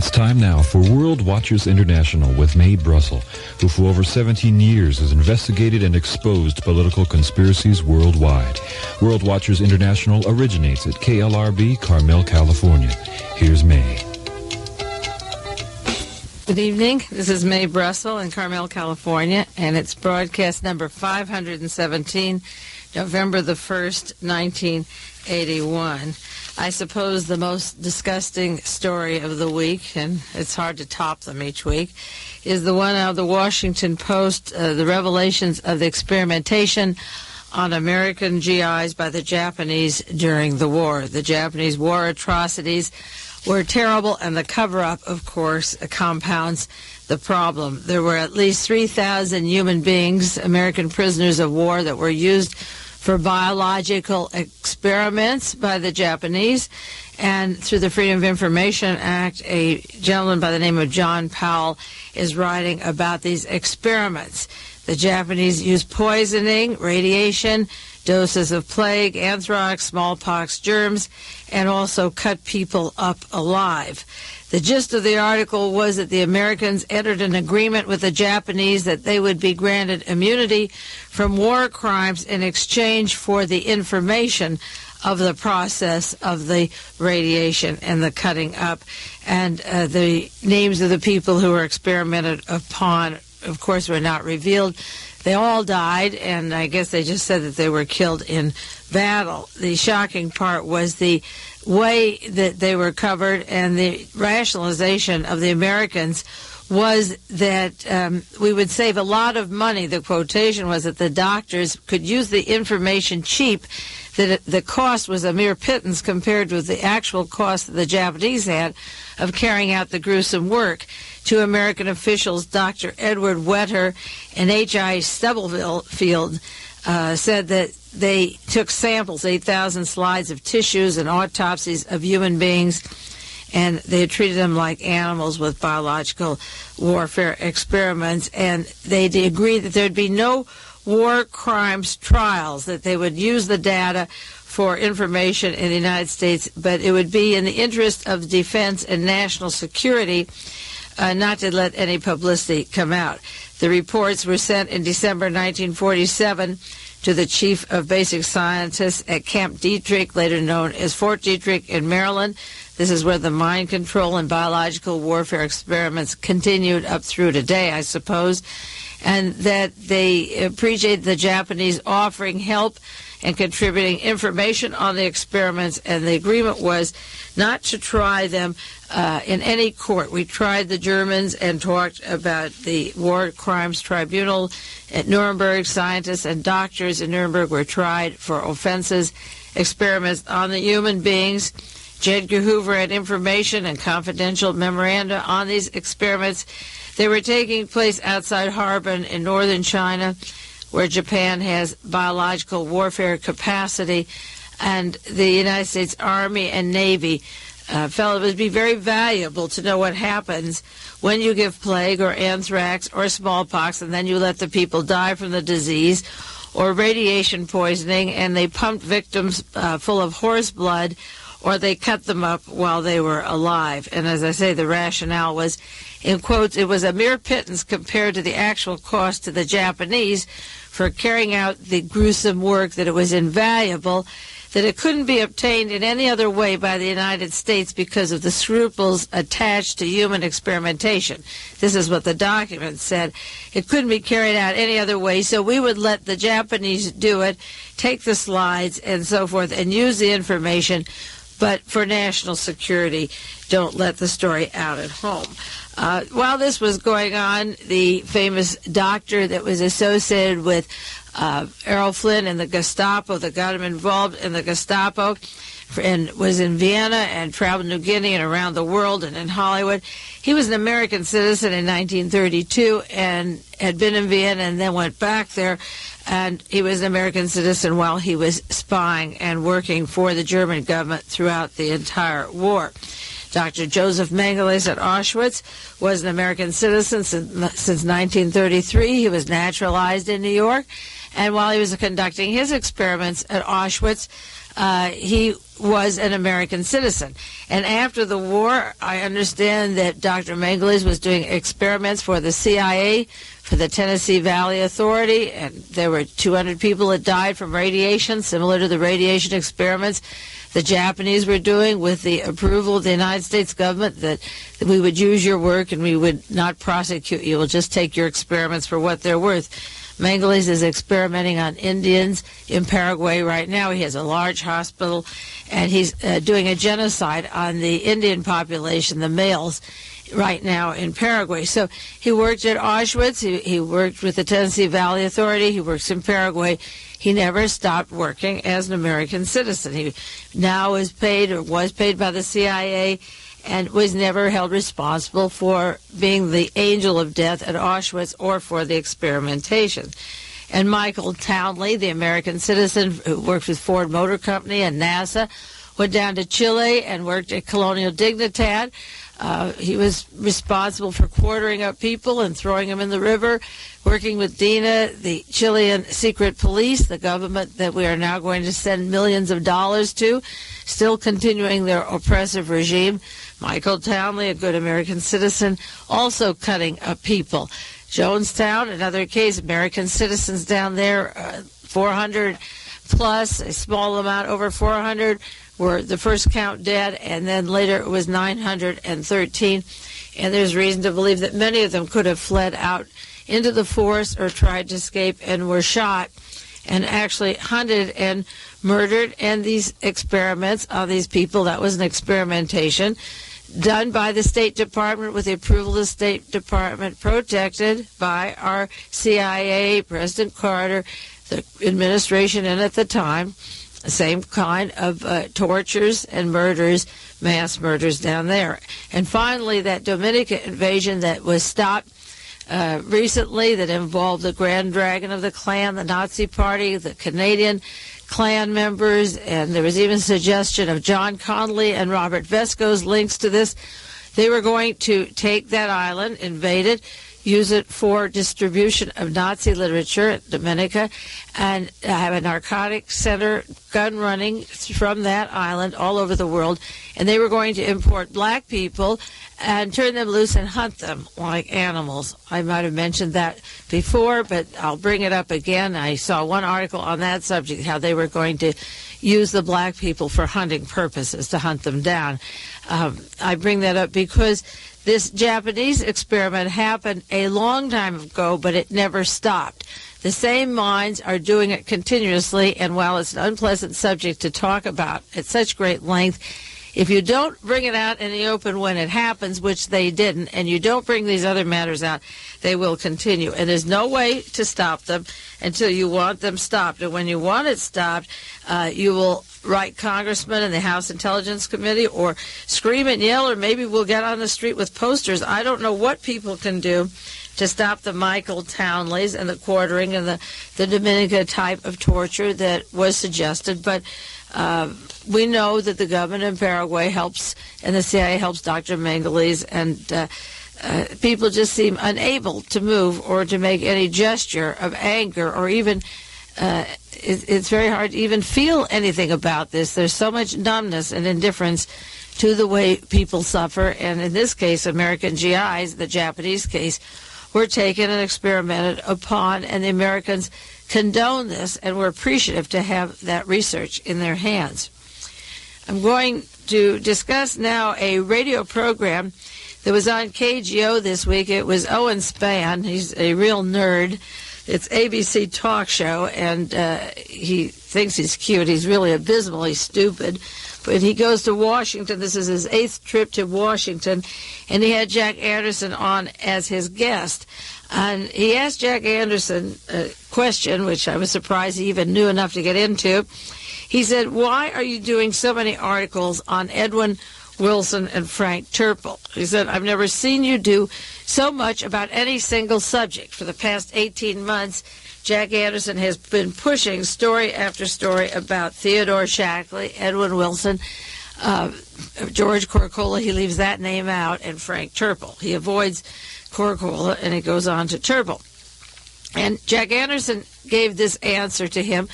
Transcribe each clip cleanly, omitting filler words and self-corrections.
It's time now for World Watchers International with Mae Brussell, who for over 17 years has investigated and exposed political conspiracies worldwide. World Watchers International originates at KLRB, Carmel, California. Here's Mae. Good evening. This is Mae Brussell in Carmel, California, and it's broadcast number 517, November the 1st, 1981. I suppose the most disgusting story of the week, and it's hard to top them each week, is the one out of the Washington Post, the revelations of the experimentation on American GIs by the Japanese during the war. The Japanese war atrocities were terrible, and the cover-up, of course, compounds the problem. There were at least 3,000 human beings, American prisoners of war, that were used for biological experiments by the Japanese. And through the Freedom of Information Act, a gentleman by the name of John Powell is writing about these experiments. The Japanese used poisoning, radiation, doses of plague, anthrax, smallpox germs, and also cut people up alive. The gist of the article was that the Americans entered an agreement with the Japanese that they would be granted immunity from war crimes in exchange for the information of the process of the radiation and the cutting up. And the names of the people who were experimented upon, of course, were not revealed. They all died, and I guess they just said that they were killed in battle. The shocking part was the way that they were covered, and the rationalization of the Americans was that we would save a lot of money. The quotation was that the doctors could use the information cheap, that the cost was a mere pittance compared with the actual cost that the Japanese had of carrying out the gruesome work. Two American officials, Dr. Edward Wetter and H.I. Stubblefield, said that they took samples, 8,000 slides of tissues and autopsies of human beings, and they had treated them like animals with biological warfare experiments, and they agreed that there'd be no war crimes trials, that they would use the data for information in the United States, but it would be in the interest of defense and national security not to let any publicity come out. The reports were sent in December 1947 to the chief of basic scientists at Camp Detrick, later known as Fort Detrick in Maryland. This is where the mind control and biological warfare experiments continued up through today, I suppose, and that they appreciated the Japanese offering help and contributing information on the experiments, and the agreement was not to try them in any court. We tried the Germans and talked about the War Crimes Tribunal at Nuremberg. Scientists and doctors in Nuremberg were tried for offenses, experiments on the human beings. J. Edgar Hoover had information and confidential memoranda on these experiments. They were taking place outside Harbin in northern China, where Japan has biological warfare capacity, and the United States Army and Navy felt it would be very valuable to know what happens when you give plague or anthrax or smallpox and then you let the people die from the disease, or radiation poisoning and they pumped victims full of horse blood, or they cut them up while they were alive. And as I say, the rationale was, in quotes, it was a mere pittance compared to the actual cost to the Japanese for carrying out the gruesome work, that it was invaluable, that it couldn't be obtained in any other way by the United States because of the scruples attached to human experimentation. This is what the document said. It couldn't be carried out any other way, so we would let the Japanese do it, take the slides and so forth, and use the information, but for national security, don't let the story out at home. While this was going on, the famous doctor that was associated with Errol Flynn and the Gestapo, that got him involved in the Gestapo, and was in Vienna and traveled New Guinea and around the world and in Hollywood. He was an American citizen in 1932 and had been in Vienna and then went back there, and he was an American citizen while he was spying and working for the German government throughout the entire war. Dr. Joseph Mengele at Auschwitz was an American citizen since 1933. He was naturalized in New York, and while he was conducting his experiments at Auschwitz, he was an American citizen. And after the war, I understand that Dr. Mengele was doing experiments for the CIA, for the Tennessee Valley Authority, and there were 200 people that died from radiation, similar to the radiation experiments the Japanese were doing with the approval of the United States government, that we would use your work and we would not prosecute you. We'll just take your experiments for what they're worth. Mengele is experimenting on Indians in Paraguay right now. He has a large hospital, and he's doing a genocide on the Indian population, the males, right now in Paraguay. So he worked at Auschwitz. He worked with the Tennessee Valley Authority. He works in Paraguay. He never stopped working as an American citizen. He now is paid, or was paid by the CIA, and was never held responsible for being the angel of death at Auschwitz or for the experimentation. And Michael Townley, the American citizen who worked with Ford Motor Company and NASA, went down to Chile and worked at Colonial Dignidad. He was responsible for quartering up people and throwing them in the river, working with DINA, the Chilean secret police, the government that we are now going to send millions of dollars to, still continuing their oppressive regime. Michael Townley, a good American citizen, also cutting up people. Jonestown, another case, American citizens down there, 400 plus, a small amount over 400 were the first count dead, and then later it was 913. And there's reason to believe that many of them could have fled out into the forest or tried to escape and were shot and actually hunted and murdered. And these experiments on these people, that was an experimentation done by the State Department with the approval of the State Department, protected by our CIA, President Carter, the administration, and at the time, the same kind of tortures and murders, mass murders down there. And finally, that Dominican invasion that was stopped recently, that involved the Grand Dragon of the Klan, the Nazi Party, the Canadian Klan members, and there was even suggestion of John Connolly and Robert Vesco's links to this. They were going to take that island, invade it, use it for distribution of Nazi literature at Dominica, and have a narcotics center, gun running from that island all over the world. And they were going to import black people and turn them loose and hunt them like animals. I might have mentioned that before, but I'll bring it up again. I saw one article on that subject, how they were going to use the black people for hunting purposes, to hunt them down. I bring that up because this Japanese experiment happened a long time ago, but it never stopped. The same minds are doing it continuously, and while it's an unpleasant subject to talk about at such great length, if you don't bring it out in the open when it happens, which they didn't, and you don't bring these other matters out, they will continue. And there's no way to stop them until you want them stopped. And when you want it stopped, you will write congressmen in the House Intelligence Committee, or scream and yell, or maybe we'll get on the street with posters. I don't know what people can do to stop the Michael Townleys and the quartering and the Dominica type of torture that was suggested, but we know that the government in Paraguay helps, and the CIA helps Dr. Mengele, and people just seem unable to move or to make any gesture of anger, or even it's very hard to even feel anything about this. There's so much numbness and indifference to the way people suffer, and in this case, American GIs, the Japanese case, were taken and experimented upon, and the Americans condone this and were appreciative to have that research in their hands. I'm going to discuss now a radio program that was on KGO this week. It was Owen Spann. He's a real nerd. It's ABC talk show, and he thinks he's cute. He's really abysmally stupid. But he goes to Washington. This is his 8th trip to Washington, and he had Jack Anderson on as his guest. And he asked Jack Anderson a question, which I was surprised he even knew enough to get into. He said, "Why are you doing so many articles on Edwin Wilson and Frank Turple?" He said, "I've never seen you do so much about any single subject. For the past 18 months, Jack Anderson has been pushing story after story about Theodore Shackley, Edwin Wilson, George Corcola," he leaves that name out, "and Frank Turple." He avoids Corcola, and it goes on to Turple. And Jack Anderson gave this answer to him,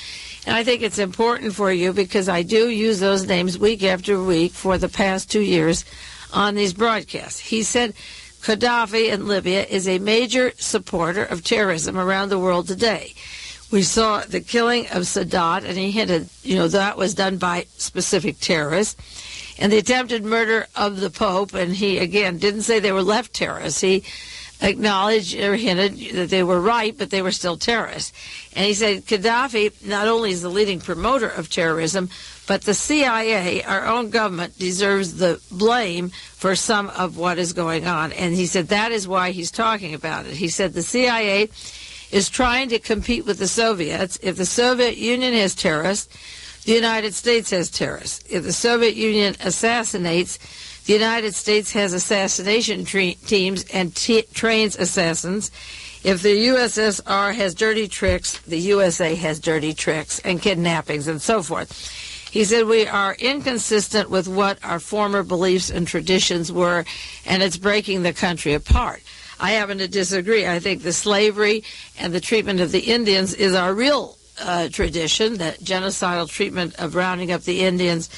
And I think it's important for you because I do use those names week after week for the past 2 years on these broadcasts. He said Gaddafi in Libya is a major supporter of terrorism around the world today. We saw the killing of Sadat, and he hinted, that was done by specific terrorists, and the attempted murder of the Pope, and he, again, didn't say they were left terrorists. He acknowledged or hinted that they were right, but they were still terrorists. And he said Gaddafi not only is the leading promoter of terrorism, but the CIA, our own government, deserves the blame for some of what is going on. And he said that is why he's talking about it. He said the CIA is trying to compete with the Soviets. If the Soviet Union has terrorists, the United States has terrorists. If the Soviet Union assassinates, the United States has assassination teams and trains assassins. If the USSR has dirty tricks, the USA has dirty tricks and kidnappings and so forth. He said we are inconsistent with what our former beliefs and traditions were, and it's breaking the country apart. I happen to disagree. I think the slavery and the treatment of the Indians is our real tradition, that genocidal treatment of rounding up the Indians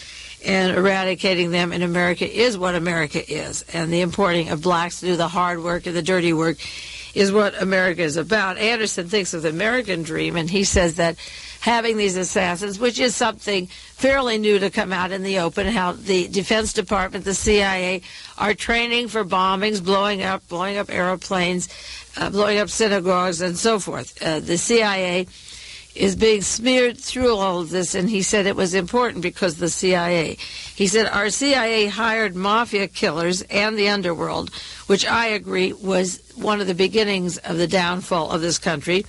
and eradicating them in America is what America is. And the importing of blacks to do the hard work and the dirty work is what America is about. Anderson thinks of the American dream, and he says that having these assassins, which is something fairly new to come out in the open, how the Defense Department, the CIA, are training for bombings, blowing up airplanes, blowing up synagogues, and so forth. The CIA is being smeared through all of this, and he said it was important because the CIA. He said our CIA hired mafia killers and the underworld, which I agree was one of the beginnings of the downfall of this country.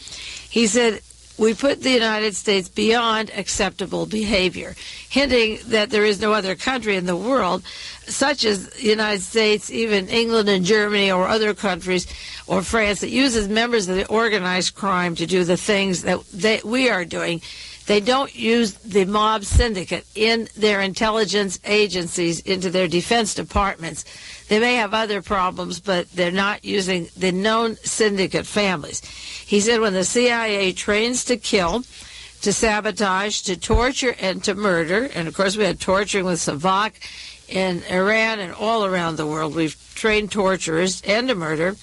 He said we put the United States beyond acceptable behavior, hinting that there is no other country in the world, such as the United States, even England and Germany or other countries, or France, that uses members of the organized crime to do the things that we are doing. They don't use the mob syndicate in their intelligence agencies, into their defense departments. They may have other problems, but they're not using the known syndicate families. He said when the CIA trains to kill, to sabotage, to torture, and to murder, and of course we had torturing with Savak in Iran and all around the world. We've trained torturers and to murder.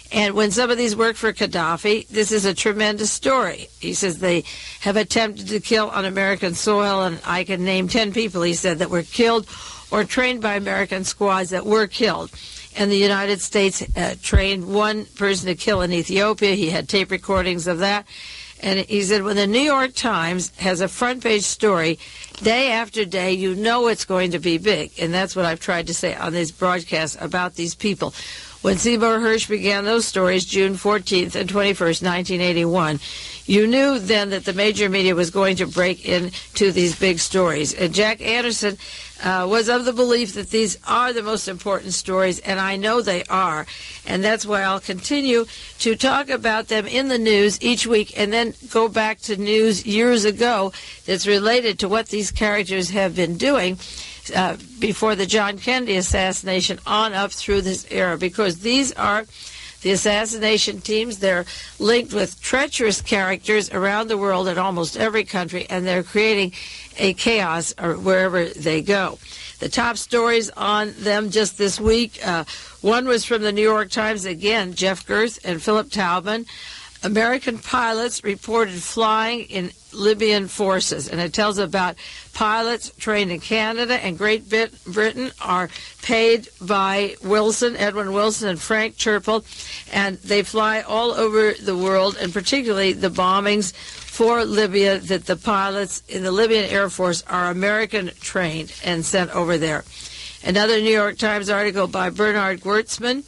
And when some of these work for Gaddafi, this is a tremendous story. He says they have attempted to kill on American soil, and I can name 10 people, he said, that were killed or trained by American squads that were killed. And the United States trained one person to kill in Ethiopia. He had tape recordings of that. And he said when the New York Times has a front-page story, day after day, you know it's going to be big. And that's what I've tried to say on these broadcasts about these people. When Seymour Hersh began those stories, June 14th and 21st, 1981, you knew then that the major media was going to break into these big stories. And Jack Anderson was of the belief that these are the most important stories, and I know they are. And that's why I'll continue to talk about them in the news each week and then go back to news years ago that's related to what these characters have been doing before the John Kennedy assassination on up through this era, because these are the assassination teams. They're linked with treacherous characters around the world in almost every country, and they're creating a chaos wherever they go. The top stories on them just this week, one was from the New York Times, again, Jeff Gerth and Philip Taubman. American pilots reported flying in Libyan forces, and it tells about pilots trained in Canada and Great Britain are paid by Edwin Wilson and Frank Churchill, and they fly all over the world, and particularly the bombings for Libya, that the pilots in the Libyan Air Force are American trained and sent over there. Another New York Times article by Bernard Wertzman.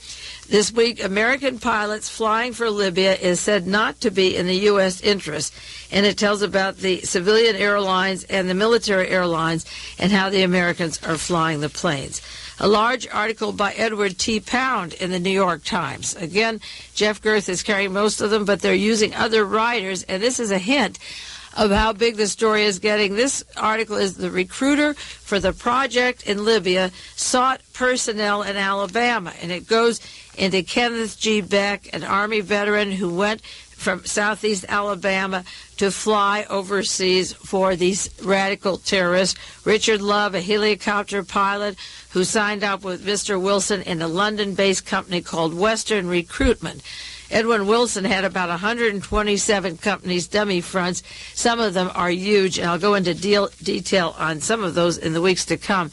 This week, American pilots flying for Libya is said not to be in the U.S. interest, and it tells about the civilian airlines and the military airlines and how the Americans are flying the planes. A large article by Edward T. Pound in the New York Times. Again, Jeff Gerth is carrying most of them, but they're using other writers, and this is a hint of how big the story is getting. This article is the recruiter for the project in Libya sought personnel in Alabama, and it goes into Kenneth G. Beck, an Army veteran who went from southeast Alabama to fly overseas for these radical terrorists. Richard Love, a helicopter pilot who signed up with Mr. Wilson in a London-based company called Western Recruitment. Edwin Wilson had about 127 companies, dummy fronts. Some of them are huge, and I'll go into detail on some of those in the weeks to come.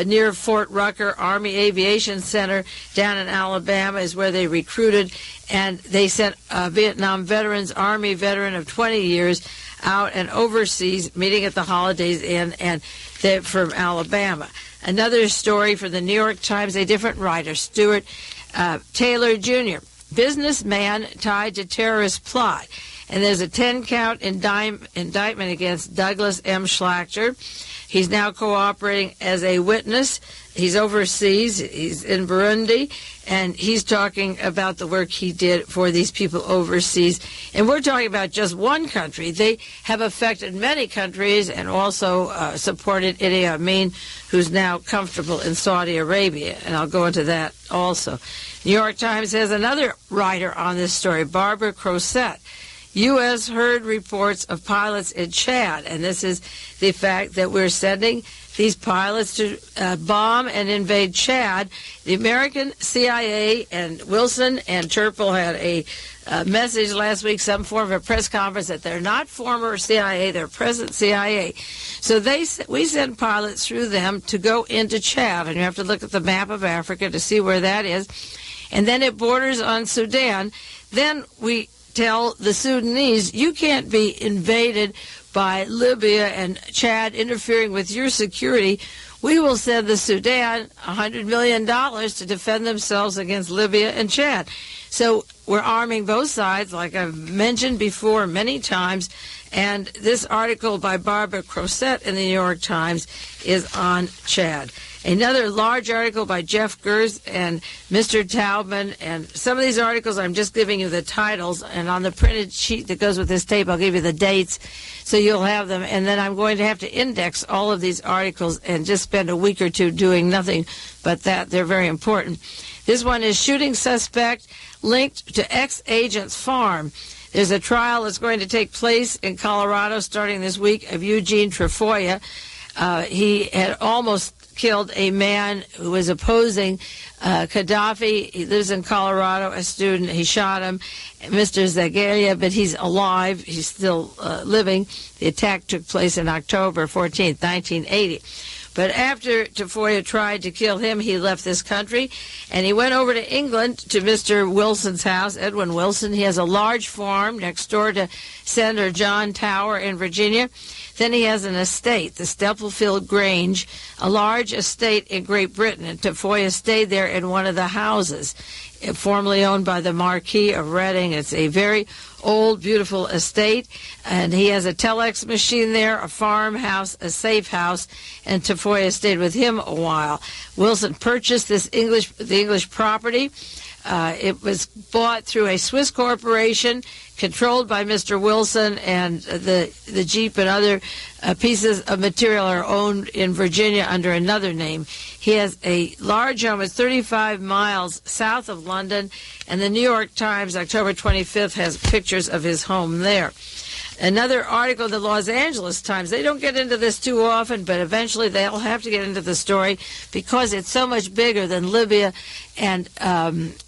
Near Fort Rucker Army Aviation Center down in Alabama is where they recruited, and they sent Vietnam veterans, Army veteran of 20 years, out and overseas, meeting at the Holidays Inn, and they're from Alabama. Another story for the New York Times, a different writer, Stuart Taylor Jr., businessman tied to terrorist plot. And there's a 10-count indictment against Douglas M. Schlachter. He's now cooperating as a witness. He's overseas. He's in Burundi, and he's talking about the work he did for these people overseas. And we're talking about just one country. They have affected many countries and also supported Idi Amin, who's now comfortable in Saudi Arabia. And I'll go into that also. New York Times has another writer on this story, Barbara Crosette. U.S. heard reports of pilots in Chad, and this is the fact that we're sending these pilots to bomb and invade Chad. The American CIA and Wilson and Turple had a message last week, some form of a press conference, that they're not former CIA, they're present CIA. So we send pilots through them to go into Chad, and you have to look at the map of Africa to see where that is. And then it borders on Sudan. Then we tell the Sudanese, you can't be invaded by Libya and Chad interfering with your security. We will send the Sudan $100 million to defend themselves against Libya and Chad. So we're arming both sides, like I've mentioned before many times. And this article by Barbara Crosette in the New York Times is on Chad. Another large article by Jeff Gerst and Mr. Taubman, and some of these articles I'm just giving you the titles, and on the printed sheet that goes with this tape I'll give you the dates so you'll have them, and then I'm going to have to index all of these articles and just spend a week or two doing nothing but that. They're very important. This one is shooting suspect linked to ex-agent's farm. There's a trial that's going to take place in Colorado starting this week of Eugene Trefoya. He had almost killed a man who was opposing Gaddafi. He lives in Colorado, a student. He shot him, Mr. Zagaria, but he's alive. He's still living. The attack took place on October 14th, 1980. But after Tafoya tried to kill him, he left this country, and he went over to England to Mr. Wilson's house, Edwin Wilson. He has a large farm next door to Senator John Tower in Virginia. Then he has an estate, the Steplefield Grange, a large estate in Great Britain, and Tafoya stayed there in one of the houses, formerly owned by the Marquis of Reading. It's a very old, beautiful estate, and he has a telex machine there, a farmhouse, a safe house, and Tafoya stayed with him a while. Wilson purchased the English property. It was bought through a Swiss corporation controlled by Mr. Wilson, and the Jeep and other pieces of material are owned in Virginia under another name. He has a large home. It's 35 miles south of London, and the New York Times, October 25th, has pictures of his home there. Another article in the Los Angeles Times, they don't get into this too often, but eventually they'll have to get into the story because it's so much bigger than Libya and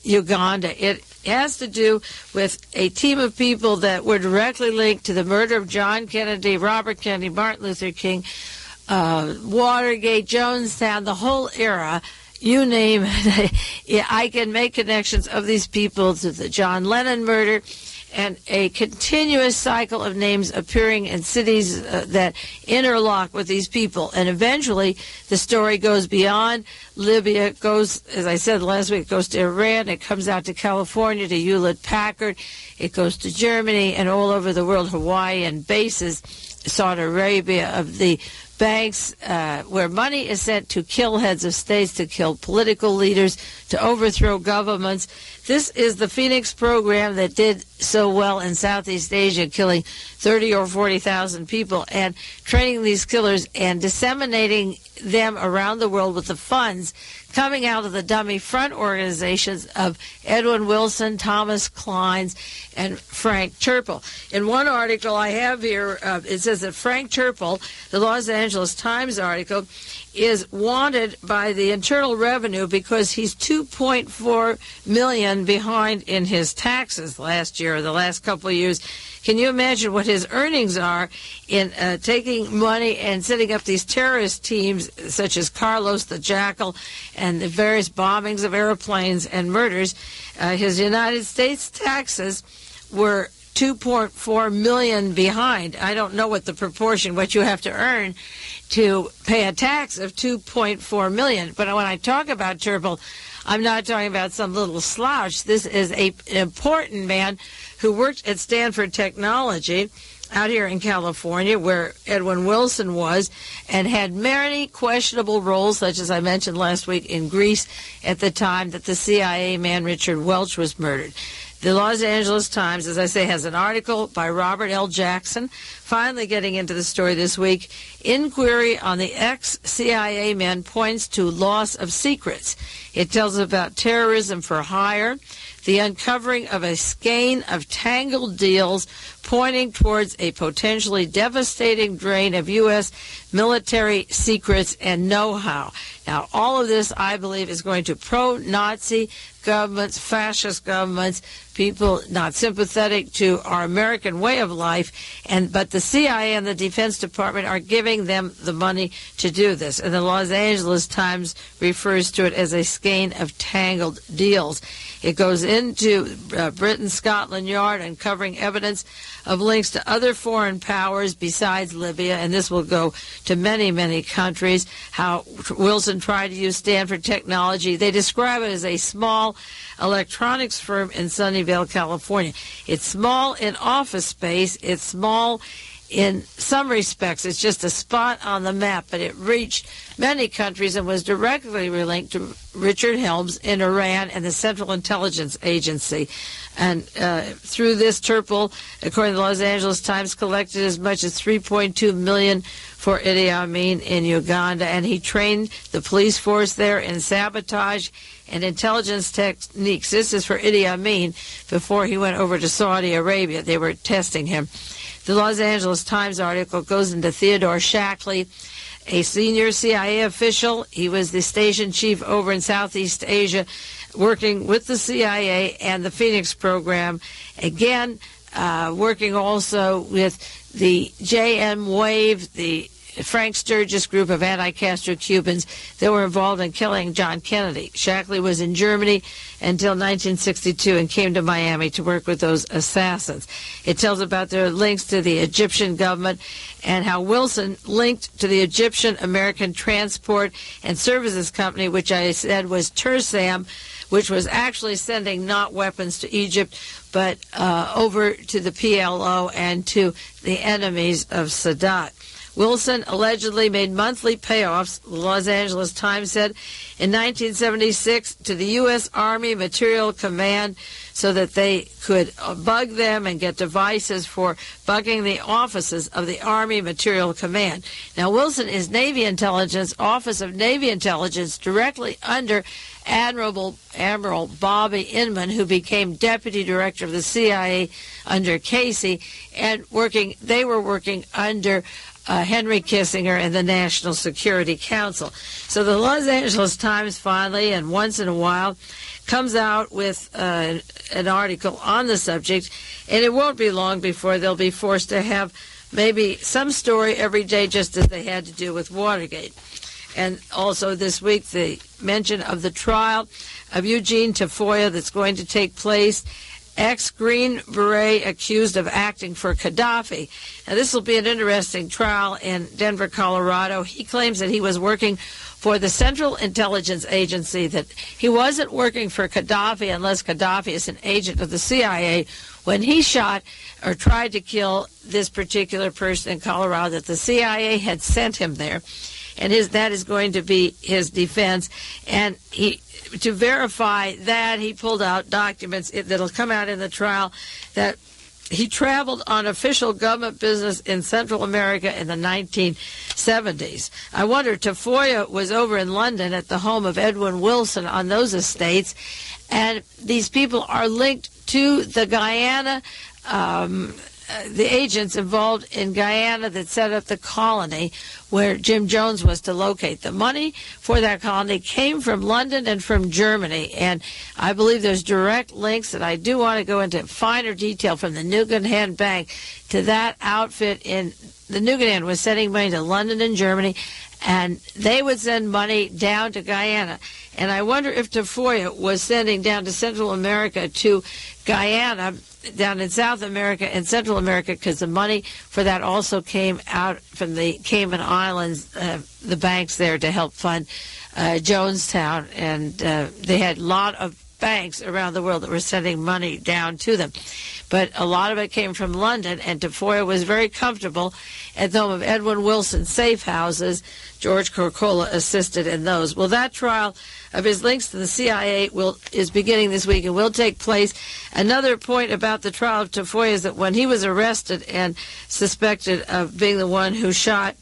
Uganda. It has to do with a team of people that were directly linked to the murder of John Kennedy, Robert Kennedy, Martin Luther King, Watergate, Jonestown, the whole era. You name it. I can make connections of these people to the John Lennon murder, and a continuous cycle of names appearing in cities that interlock with these people. And eventually, the story goes beyond Libya. It goes, as I said last week, it goes to Iran. It comes out to California, to Hewlett-Packard. It goes to Germany and all over the world, Hawaii and bases, Saudi Arabia, of the banks where money is sent to kill heads of states, to kill political leaders, to overthrow governments. This is the Phoenix program that did so well in Southeast Asia, killing 30 or 40,000 people, and training these killers and disseminating them around the world with the funds coming out of the dummy front organizations of Edwin Wilson, Thomas Kleins, and Frank Turple. In one article I have here, it says that Frank Turple, the Los Angeles Times article, is wanted by the Internal Revenue because he's $2.4 million behind in his taxes last year or the last couple of years. Can you imagine what his earnings are in taking money and setting up these terrorist teams such as Carlos the Jackal and the various bombings of airplanes and murders? His United States taxes were $2.4 million behind. I don't know what the proportion, what you have to earn to pay a tax of $2.4 million. But when I talk about Turple, I'm not talking about some little slouch. This is an important man who worked at Stanford Technology out here in California, where Edwin Wilson was, and had many questionable roles, such as I mentioned last week in Greece at the time that the CIA man Richard Welch was murdered. The Los Angeles Times, as I say, has an article by Robert L. Jackson, finally getting into the story this week. Inquiry on the ex-CIA man points to loss of secrets. It tells about terrorism for hire, the uncovering of a skein of tangled deals pointing towards a potentially devastating drain of U.S. military secrets and know-how. Now, all of this, I believe, is going to pro-Nazi governments, fascist governments, people not sympathetic to our American way of life, but the CIA and the Defense Department are giving them the money to do this. And the Los Angeles Times refers to it as a skein of tangled deals. It goes into Britain's Scotland Yard, uncovering evidence of links to other foreign powers besides Libya, and this will go to many, many countries, how Wilson tried to use Stanford Technology. They describe it as a small electronics firm in Sunnyvale, California. It's small in office space. It's small in some respects. It's just a spot on the map, but it reached many countries and was directly linked to Richard Helms in Iran and the Central Intelligence Agency. And through this, Turple, according to the Los Angeles Times, collected as much as $3.2 million for Idi Amin in Uganda, and he trained the police force there in sabotage and intelligence techniques. This is for Idi Amin before he went over to Saudi Arabia. They were testing him. The Los Angeles Times article goes into Theodore Shackley, a senior CIA official. He was the station chief over in Southeast Asia, working with the CIA and the Phoenix program. Again, working also with the JM Wave, the Frank Sturgis group of anti-Castro Cubans that were involved in killing John Kennedy. Shackley was in Germany until 1962 and came to Miami to work with those assassins. It tells about their links to the Egyptian government and how Wilson linked to the Egyptian American Transport and Services Company, which I said was Tursam, which was actually sending not weapons to Egypt, but over to the PLO and to the enemies of Sadat. Wilson allegedly made monthly payoffs, the Los Angeles Times said, in 1976 to the U.S. Army Materiel Command so that they could bug them and get devices for bugging the offices of the Army Materiel Command. Now, Wilson is Navy Intelligence, Office of Navy Intelligence, directly under Admiral Bobby Inman, who became Deputy Director of the CIA under Casey, and they were working under Henry Kissinger and the National Security Council. So the Los Angeles Times finally, and once in a while, comes out with an article on the subject, and it won't be long before they'll be forced to have maybe some story every day, just as they had to do with Watergate. And also this week, the mention of the trial of Eugene Tafoya that's going to take place, ex-Green Beret accused of acting for Gaddafi. Now, this will be an interesting trial in Denver, Colorado. He claims that he was working for the Central Intelligence Agency, that he wasn't working for Gaddafi unless Gaddafi is an agent of the CIA when he shot or tried to kill this particular person in Colorado, that the CIA had sent him there. And that is going to be his defense. And to verify that, he pulled out documents that'll come out in the trial that He traveled on official government business in Central America in the 1970s. I wonder, Tafoya was over in London at the home of Edwin Wilson on those estates, and these people are linked to the Guyana, the agents involved in Guyana that set up the colony where Jim Jones was to locate. The money for that colony came from London and from Germany, and I believe there's direct links, and I do want to go into finer detail from the Nugenhan Bank to that outfit in the Nugenhan was sending money to London and Germany, and they would send money down to Guyana. And I wonder if Tafoya was sending down to Central America to Guyana, down in South America and Central America, because the money for that also came out from the Cayman Islands, the banks there to help fund Jonestown. And they had a lot of banks around the world that were sending money down to them. But a lot of it came from London, and Tafoya was very comfortable at the home of Edwin Wilson safe houses. George Corcola assisted in those. Well, that trial of his links to the CIA is beginning this week and will take place. Another point about the trial of Tafoya is that when he was arrested and suspected of being the one who shot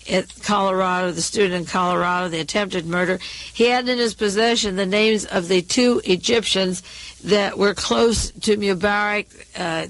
at Colorado, the student in Colorado, the attempted murder, he had in his possession the names of the two Egyptians that were close to Mubarak,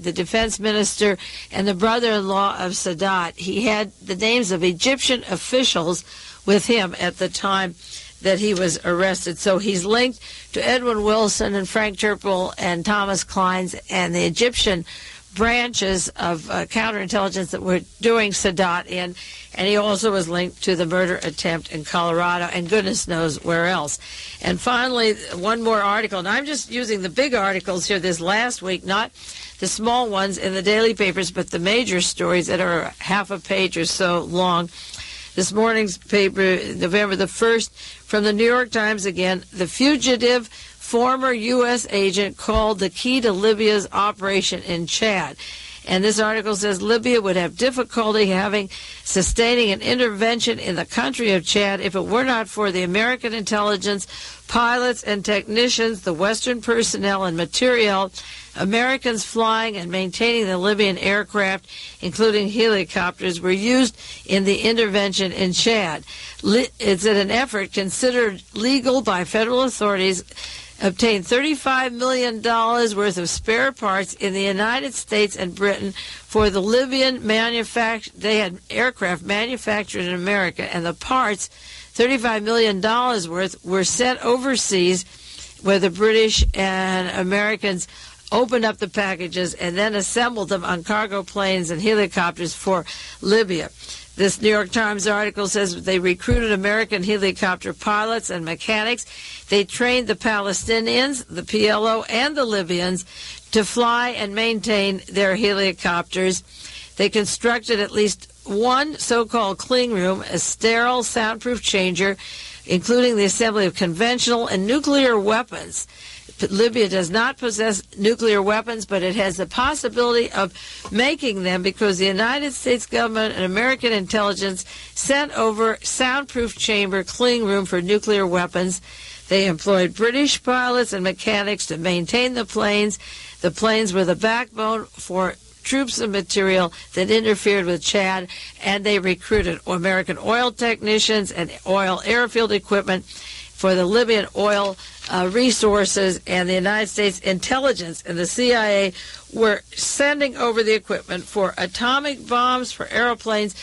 the defense minister, and the brother-in-law of Sadat. He had the names of Egyptian officials with him at the time that he was arrested. So he's linked to Edwin Wilson and Frank Turpel and Thomas Kleins and the Egyptian branches of counterintelligence that were doing Sadat in, and he also was linked to the murder attempt in Colorado and goodness knows where else. And finally, one more article, and I'm just using the big articles here this last week, not the small ones in the daily papers, but the major stories that are half a page or so long. This morning's paper, November the 1st, from the New York Times again, the fugitive former U.S. agent called the key to Libya's operation in Chad. And this article says Libya would have difficulty sustaining an intervention in the country of Chad if it were not for the American intelligence, pilots and technicians, the Western personnel and materiel, Americans flying and maintaining the Libyan aircraft, including helicopters, were used in the intervention in Chad. It's in an effort considered legal by federal authorities, obtained $35 million worth of spare parts in the United States and Britain for the Libyan manufacture. They had aircraft manufactured in America, and the parts, $35 million worth, were sent overseas where the British and Americans opened up the packages and then assembled them on cargo planes and helicopters for Libya. This New York Times article says they recruited American helicopter pilots and mechanics. They trained the Palestinians, the PLO, and the Libyans to fly and maintain their helicopters. They constructed at least one so-called clean room, a sterile, soundproof changer, including the assembly of conventional and nuclear weapons. Libya does not possess nuclear weapons, but it has the possibility of making them because the United States government and American intelligence sent over soundproof chamber clean room for nuclear weapons. They employed British pilots and mechanics to maintain the planes. The planes were the backbone for troops and material that interfered with Chad, and they recruited American oil technicians and oil airfield equipment for the Libyan oil resources, and the United States intelligence and the CIA were sending over the equipment for atomic bombs, for airplanes,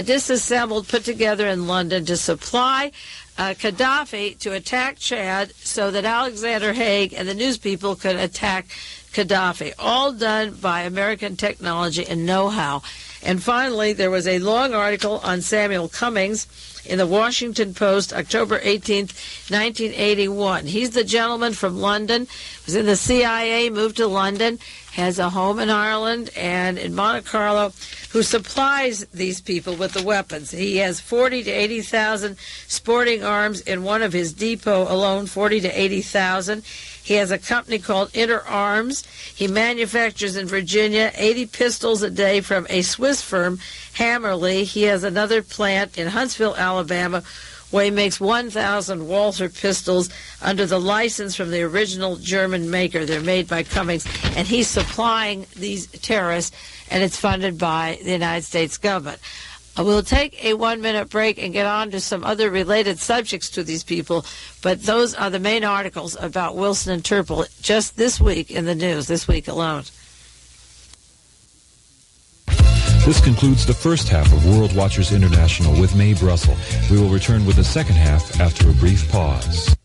disassembled, put together in London to supply Gaddafi to attack Chad so that Alexander Haig and the news people could attack Gaddafi, all done by American technology and know-how. And finally, there was a long article on Samuel Cummings in the Washington Post, October 18th, 1981. He's the gentleman from London, was in the CIA, moved to London, has a home in Ireland and in Monte Carlo, who supplies these people with the weapons. He has 40 to 80,000 sporting arms in one of his depot alone, 40 to 80,000. He has a company called Inter Arms. He manufactures in Virginia 80 pistols a day from a Swiss firm, Hammerly. He has another plant in Huntsville, Alabama, where he makes 1,000 Walther pistols under the license from the original German maker. They're made by Cummings, and he's supplying these terrorists, and it's funded by the United States government. We'll take a 1-minute break and get on to some other related subjects to these people, but those are the main articles about Wilson and Turple just this week in the news, this week alone. This concludes the first half of World Watchers International with Mae Brussell. We will return with the second half after a brief pause.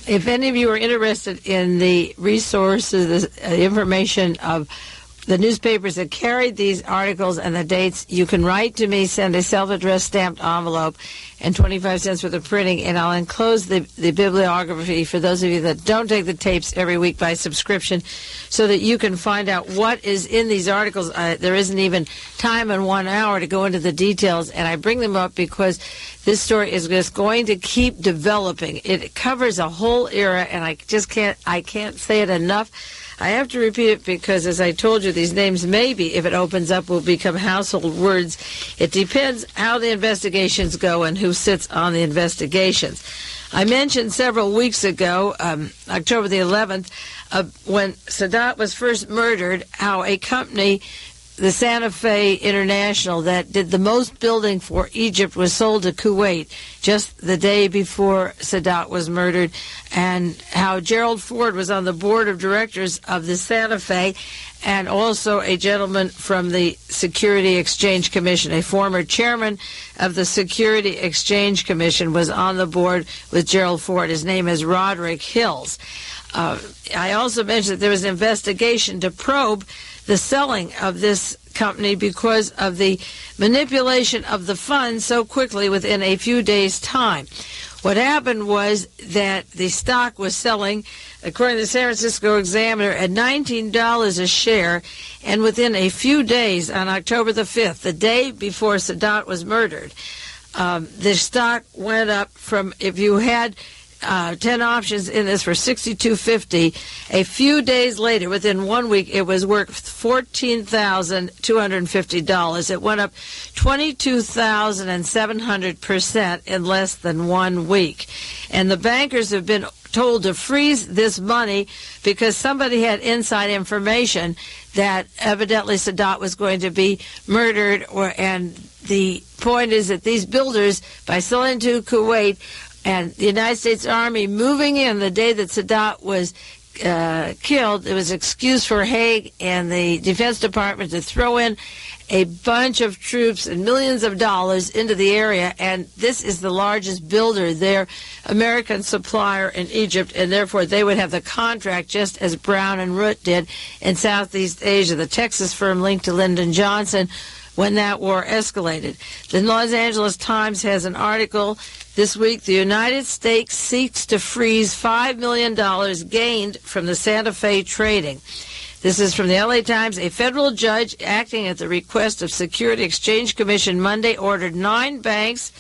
If any of you are interested in the resources, the information of the newspapers that carried these articles and the dates, you can write to me, send a self-addressed stamped envelope, and 25 cents for the printing, and I'll enclose the bibliography for those of you that don't take the tapes every week by subscription, so that you can find out what is in these articles. There isn't even time in 1 hour to go into the details, and I bring them up because this story is just going to keep developing. It covers a whole era, and I can't say it enough. I have to repeat it because, as I told you, these names maybe, if it opens up, will become household words. It depends how the investigations go and who sits on the investigations. I mentioned several weeks ago, October the 11th, when Sadat was first murdered, how a company, the Santa Fe International, that did the most building for Egypt, was sold to Kuwait just the day before Sadat was murdered, and how Gerald Ford was on the board of directors of the Santa Fe, and also a gentleman from the Security Exchange Commission, a former chairman of the Security Exchange Commission, was on the board with Gerald Ford. His name is Roderick Hills. I also mentioned that there was an investigation to probe the selling of this company because of the manipulation of the funds so quickly within a few days' time. What happened was that the stock was selling, according to the San Francisco Examiner, at $19 a share, and within a few days, on October the 5th, the day before Sadat was murdered, the stock went up from, if you had 10 options in this, for $62.50. A few days later, within 1 week, it was worth $14,250. It went up 22,700% in less than 1 week. And the bankers have been told to freeze this money because somebody had inside information that evidently Sadat was going to be murdered. And the point is that these builders, by selling to Kuwait, and the United States Army moving in the day that Sadat was killed, it was excuse for Haig and the Defense Department to throw in a bunch of troops and millions of dollars into the area, and this is the largest builder there, American supplier in Egypt, and therefore they would have the contract just as Brown and Root did in Southeast Asia, the Texas firm linked to Lyndon Johnson, when that war escalated. The Los Angeles Times has an article this week. The United States seeks to freeze $5 million gained from the Santa Fe trading. This is from the LA Times. A federal judge acting at the request of Security Exchange Commission Monday ordered 9 banks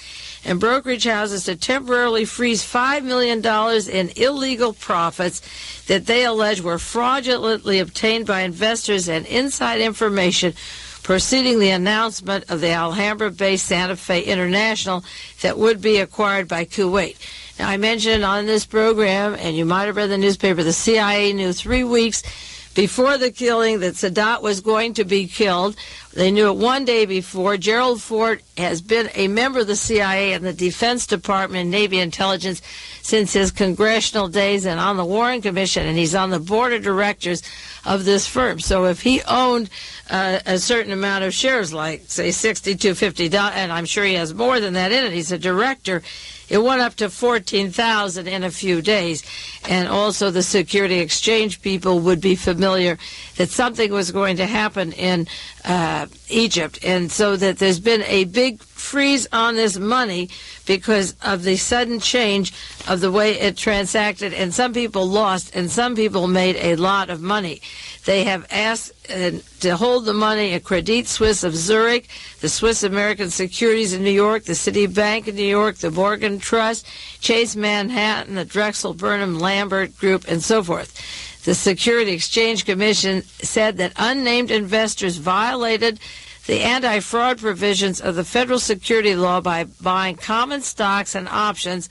and brokerage houses to temporarily freeze $5 million in illegal profits that they allege were fraudulently obtained by investors and inside information preceding the announcement of the Alhambra-based Santa Fe International that would be acquired by Kuwait. Now, I mentioned on this program, and you might have read the newspaper, the CIA knew 3 weeks before the killing that Sadat was going to be killed. They knew it 1 day before. Gerald Ford has been a member of the CIA and the Defense Department and Navy intelligence since his congressional days and on the Warren Commission, and he's on the board of directors of this firm. So if he owned a certain amount of shares, like, say, $62.50, and I'm sure he has more than that in it, he's a director, it went up to 14,000 in a few days. And also the Security Exchange people would be familiar that something was going to happen in Egypt. And so that there's been a big freeze on this money because of the sudden change of the way it transacted. And some people lost and some people made a lot of money. They have asked to hold the money at Credit Suisse of Zurich, the Swiss American Securities in New York, the Citibank in New York, the Morgan Trust, Chase Manhattan, the Drexel Burnham Lambert Group, and so forth. The Security Exchange Commission said that unnamed investors violated the anti-fraud provisions of the federal security law by buying common stocks and options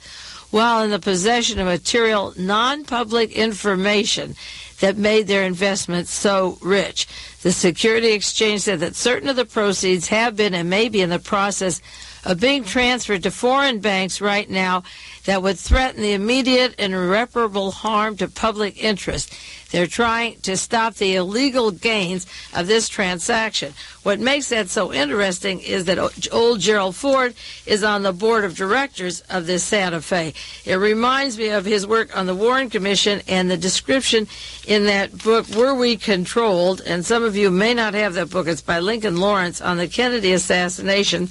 while in the possession of material non-public information that made their investments so rich. The Security Exchange said that certain of the proceeds have been and may be in the process of being transferred to foreign banks right now that would threaten the immediate and irreparable harm to public interest. They're trying to stop the illegal gains of this transaction. What makes that so interesting is that old Gerald Ford is on the board of directors of this Santa Fe. It reminds me of his work on the Warren Commission and the description in that book, Were We Controlled? And some of you may not have that book. It's by Lincoln Lawrence on the Kennedy assassination.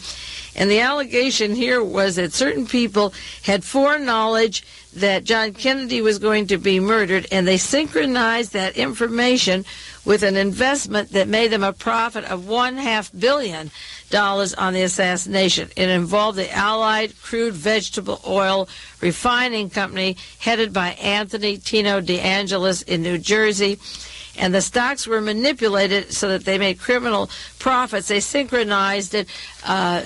And the allegation here was that certain people had foreknowledge that John Kennedy was going to be murdered, and they synchronized that information with an investment that made them a profit of $1.5 billion on the assassination. It involved the Allied Crude Vegetable Oil Refining Company headed by Anthony Tino DeAngelis in New Jersey. And the stocks were manipulated so that they made criminal profits. They synchronized it,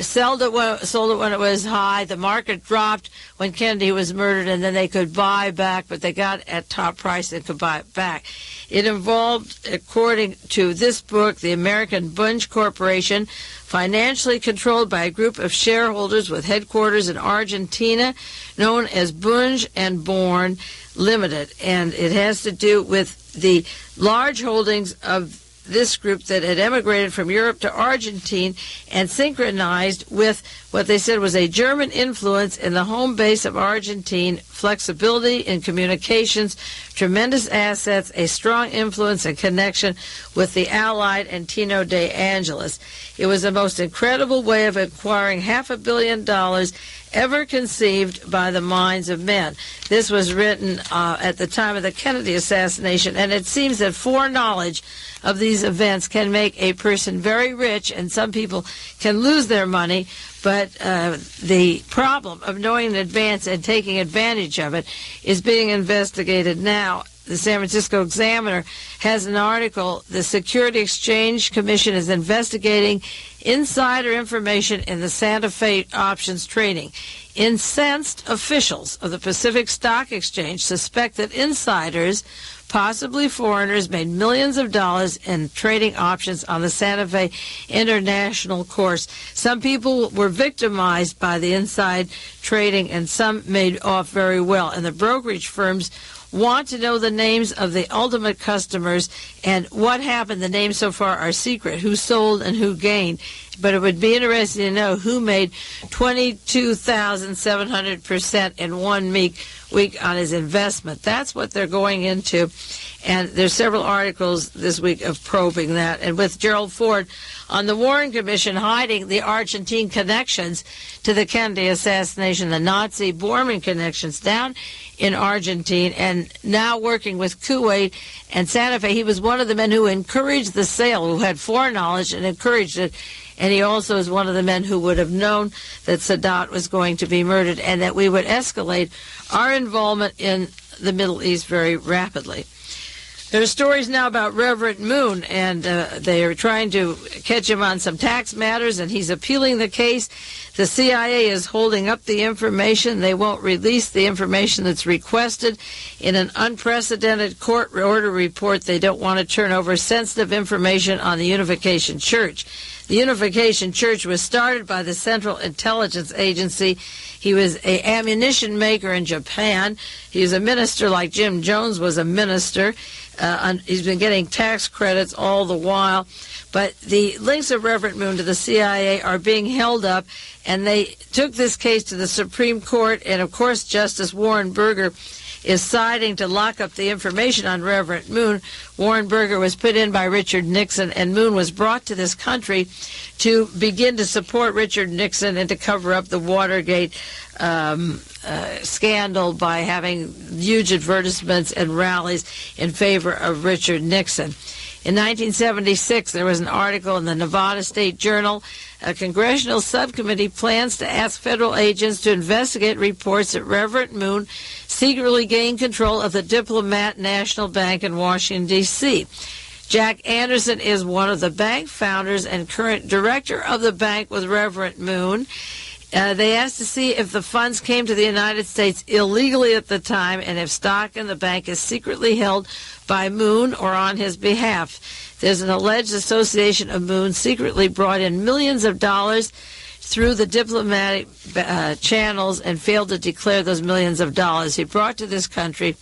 sold it when it was high. The market dropped when Kennedy was murdered, and then they could buy back, but they got at top price and could buy it back. It involved, according to this book, the American Bunge Corporation, financially controlled by a group of shareholders with headquarters in Argentina, known as Bunge and Born Limited. And it has to do with the large holdings of this group that had emigrated from Europe to Argentina and synchronized with what they said was a German influence in the home base of Argentina, flexibility in communications, tremendous assets, a strong influence and connection with the Allied and Tino DeAngelis. It was the most incredible way of acquiring $500 million ever conceived by the minds of men. This was written at the time of the Kennedy assassination, and it seems that foreknowledge of these events can make a person very rich, and some people can lose their money, but the problem of knowing in advance and taking advantage of it is being investigated now. The San Francisco Examiner has an article, the Security Exchange Commission is investigating insider information in the Santa Fe options trading. Incensed officials of the Pacific Stock Exchange suspect that insiders, possibly foreigners, made millions of dollars in trading options on the Santa Fe International course. Some people were victimized by the inside trading, and some made off very well. And the brokerage firms want to know the names of the ultimate customers, and what happened. The names so far are secret, who sold and who gained. But it would be interesting to know who made 22,700% in 1 week on his investment. That's what they're going into. And there's several articles this week of probing that. And with Gerald Ford on the Warren Commission hiding the Argentine connections to the Kennedy assassination, the Nazi Bormann connections down in Argentina, and now working with Kuwait and Santa Fe. He was one of the men who encouraged the sale, who had foreknowledge and encouraged it. And he also is one of the men who would have known that Sadat was going to be murdered and that we would escalate our involvement in the Middle East very rapidly. There are stories now about Reverend Moon, and they are trying to catch him on some tax matters, and he's appealing the case. The CIA is holding up the information. They won't release the information that's requested. In an unprecedented court order report, they don't want to turn over sensitive information on the Unification Church. The Unification Church was started by the Central Intelligence Agency. He was an ammunition maker in Japan. He was a minister like Jim Jones was a minister. He's been getting tax credits all the while. But the links of Reverend Moon to the CIA are being held up, and they took this case to the Supreme Court, and of course Justice Warren Burger is siding to lock up the information on Reverend Moon. Warren Burger was put in by Richard Nixon, and Moon was brought to this country to begin to support Richard Nixon and to cover up the Watergate scandal by having huge advertisements and rallies in favor of Richard Nixon. In 1976, there was an article in the Nevada State Journal A congressional subcommittee plans to ask federal agents to investigate reports that Reverend Moon secretly gained control of the Diplomat National Bank in Washington, D.C. Jack Anderson is one of the bank founders and current director of the bank with Reverend Moon. They asked to see if the funds came to the United States illegally at the time and if stock in the bank is secretly held by Moon or on his behalf. There's an alleged association of Moon secretly brought in millions of dollars through the diplomatic channels and failed to declare those millions of dollars he brought to this country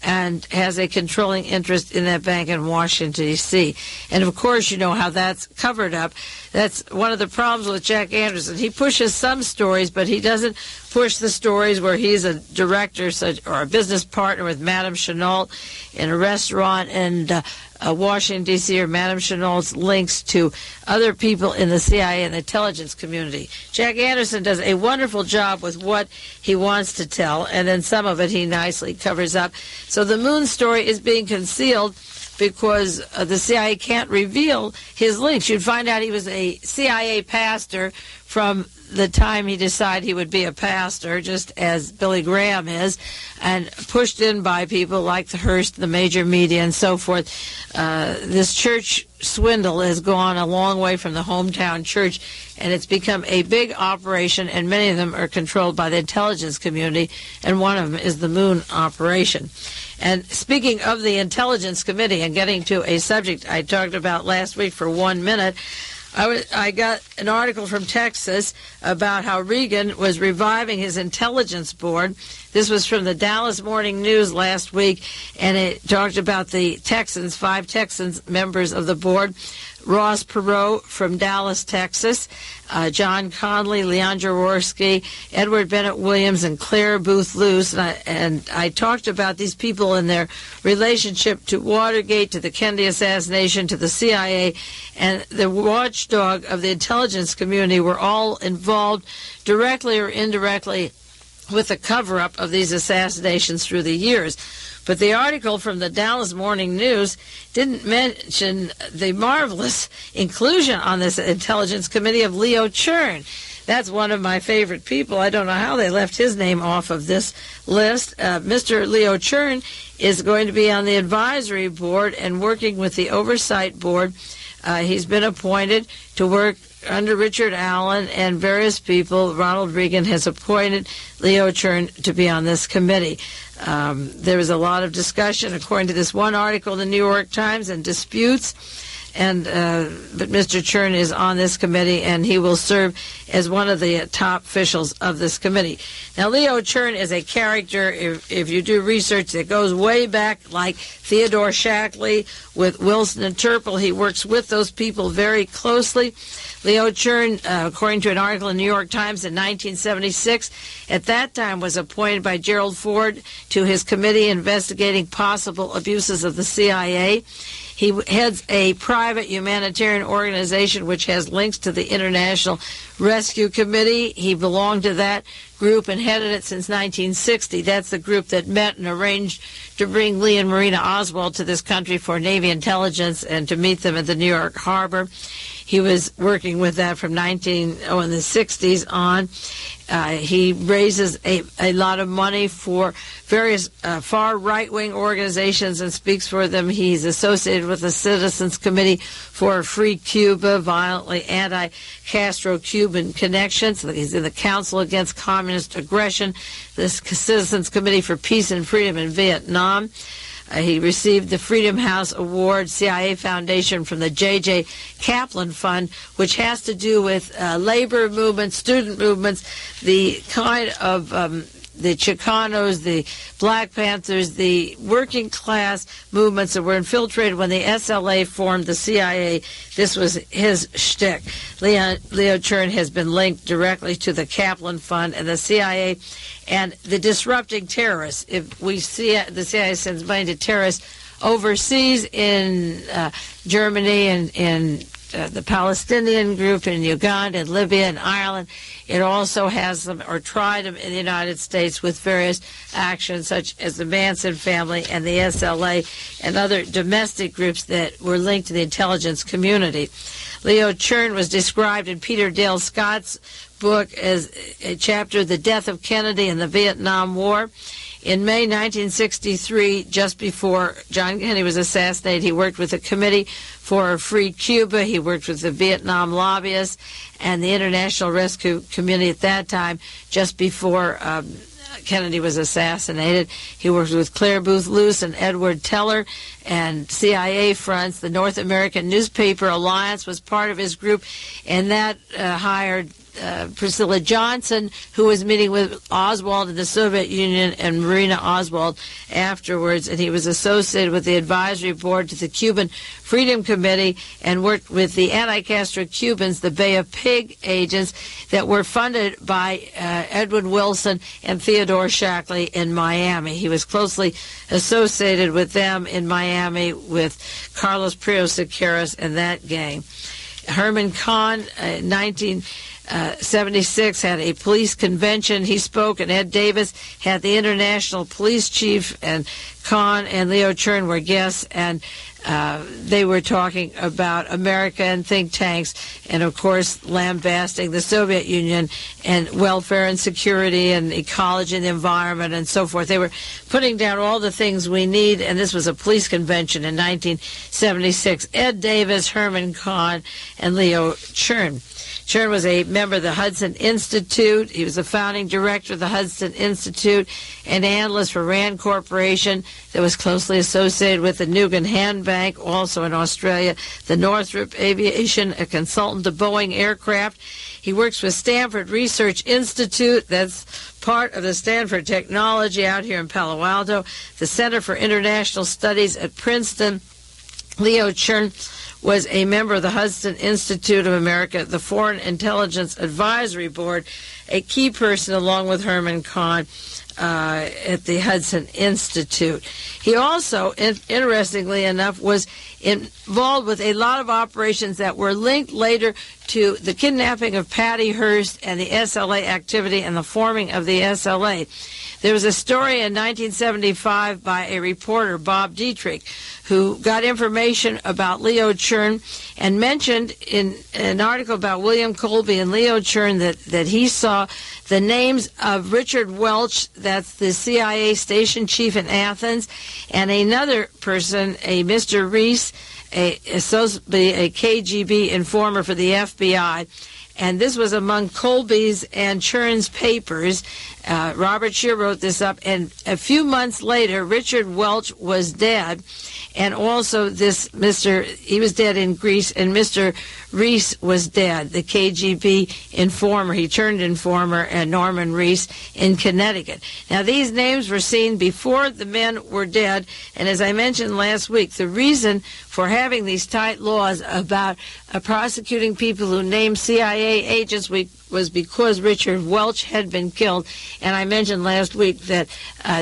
and has a controlling interest in that bank in Washington, D.C. And, of course, you know how that's covered up. That's one of the problems with Jack Anderson. He pushes some stories, but he doesn't push the stories where he's a director or a business partner with Madame Chenault in a restaurant in Washington, D.C., or Madame Chenault's links to other people in the CIA and the intelligence community. Jack Anderson does a wonderful job with what he wants to tell, and then some of it he nicely covers up. So the Moon story is being concealed because the CIA can't reveal his links. You'd find out he was a CIA pastor from the time he decided he would be a pastor, just as Billy Graham is, and pushed in by people like the Hearst, the major media, and so forth. This church swindle has gone a long way from the hometown church, and it's become a big operation, and many of them are controlled by the intelligence community, and one of them is the Moon operation. And speaking of the Intelligence Committee and getting to a subject I talked about last week for 1 minute, I got an article from Texas about how Reagan was reviving his intelligence board. This was from the Dallas Morning News last week, and it talked about the Texans, 5 Texans members of the board. Ross Perot from Dallas, Texas, John Conley, Leon Jaworski, Edward Bennett Williams, and Claire Booth Luce. And I talked about these people and their relationship to Watergate, to the Kennedy assassination, to the CIA, and the watchdog of the intelligence community were all involved directly or indirectly with the cover-up of these assassinations through the years. But the article from the Dallas Morning News didn't mention the marvelous inclusion on this Intelligence Committee of Leo Chern. That's one of my favorite people. I don't know how they left his name off of this list. Mr. Leo Chern is going to be on the advisory board and working with the oversight board. He's been appointed to work under Richard Allen and various people. Ronald Reagan has appointed Leo Chern to be on this committee. There was a lot of discussion, according to this one article in the New York Times, and disputes. But Mr. Chern is on this committee, and he will serve as one of the top officials of this committee. Now, Leo Chern is a character, if you do research, that goes way back, like Theodore Shackley with Wilson and Turple. He works with those people very closely. Leo Chern, according to an article in the New York Times in 1976, at that time was appointed by Gerald Ford to his committee investigating possible abuses of the CIA. He heads a private humanitarian organization which has links to the International Rescue Committee. He belonged to that group and headed it since 1960. That's the group that met and arranged to bring Lee and Marina Oswald to this country for Navy intelligence and to meet them at the New York Harbor. He was working with that from in the 60s on. He raises a lot of money for various far right-wing organizations and speaks for them. He's associated with the Citizens Committee for a Free Cuba, violently anti-Castro Cuban connections. He's in the Council Against Communist Aggression, the Citizens Committee for Peace and Freedom in Vietnam. He received the Freedom House Award CIA Foundation from the J.J. Kaplan Fund, which has to do with labor movements, student movements, the kind of the Chicanos, the Black Panthers, the working class movements that were infiltrated when the SLA formed the CIA. This was his shtick. Leo Chern has been linked directly to the Kaplan Fund and the CIA and the disrupting terrorists. If we see the CIA sends money to terrorists overseas in Germany and in the Palestinian group in Uganda and Libya and Ireland. It also has them, or tried them, in the United States with various actions such as the Manson family and the SLA and other domestic groups that were linked to the intelligence community. Leo Chern was described in Peter Dale Scott's book as a chapter, The Death of Kennedy and the Vietnam War. In May 1963, just before John Kennedy was assassinated, he worked with the Committee for a Free Cuba. He worked with the Vietnam lobbyists and the International Rescue Committee at that time, just before Kennedy was assassinated. He worked with Clare Boothe Luce and Edward Teller and CIA fronts. The North American Newspaper Alliance was part of his group, and that hired Priscilla Johnson, who was meeting with Oswald in the Soviet Union, and Marina Oswald afterwards, and he was associated with the advisory board to the Cuban Freedom Committee and worked with the anti-Castro Cubans, the Bay of Pig agents that were funded by Edwin Wilson and Theodore Shackley in Miami. He was closely associated with them in Miami with Carlos Prios Siqueiros and that gang. Herman Kahn, 1976, had a police convention. He spoke, and Ed Davis had the international police chief, and Kahn and Leo Chern were guests, and they were talking about America and think tanks, and of course lambasting the Soviet Union and welfare and security and ecology and the environment and so forth. They were putting down all the things we need, and this was a police convention in 1976. Ed Davis, Herman Kahn, and Leo Chern. Chern was a member of the Hudson Institute. He was the founding director of the Hudson Institute, an analyst for Rand Corporation that was closely associated with the Nugan Hand Bank, also in Australia, the Northrop Aviation, a consultant to Boeing Aircraft. He works with Stanford Research Institute, that's part of the Stanford Technology out here in Palo Alto, the Center for International Studies at Princeton. Leo Chern was a member of the Hudson Institute of America, the Foreign Intelligence Advisory Board, a key person along with Herman Kahn at the Hudson Institute. He also, interestingly enough, was involved with a lot of operations that were linked later to the kidnapping of Patty Hearst and the SLA activity and the forming of the SLA. There was a story in 1975 by a reporter, Bob Dietrich, who got information about Leo Chern and mentioned in an article about William Colby and Leo Chern that he saw the names of Richard Welch, that's the CIA station chief in Athens, and another person, a Mr. Reese, supposed to be a KGB informer for the FBI. And this was among Colby's and Chern's papers. Robert Shear wrote this up, and a few months later, Richard Welch was dead, and also he was dead in Greece, and Mr. Reese was dead, the KGB informer. He turned informer, and Norman Reese in Connecticut. Now, these names were seen before the men were dead, and as I mentioned last week, the reason for having these tight laws about prosecuting people who named CIA agents was because Richard Welch had been killed. And I mentioned last week that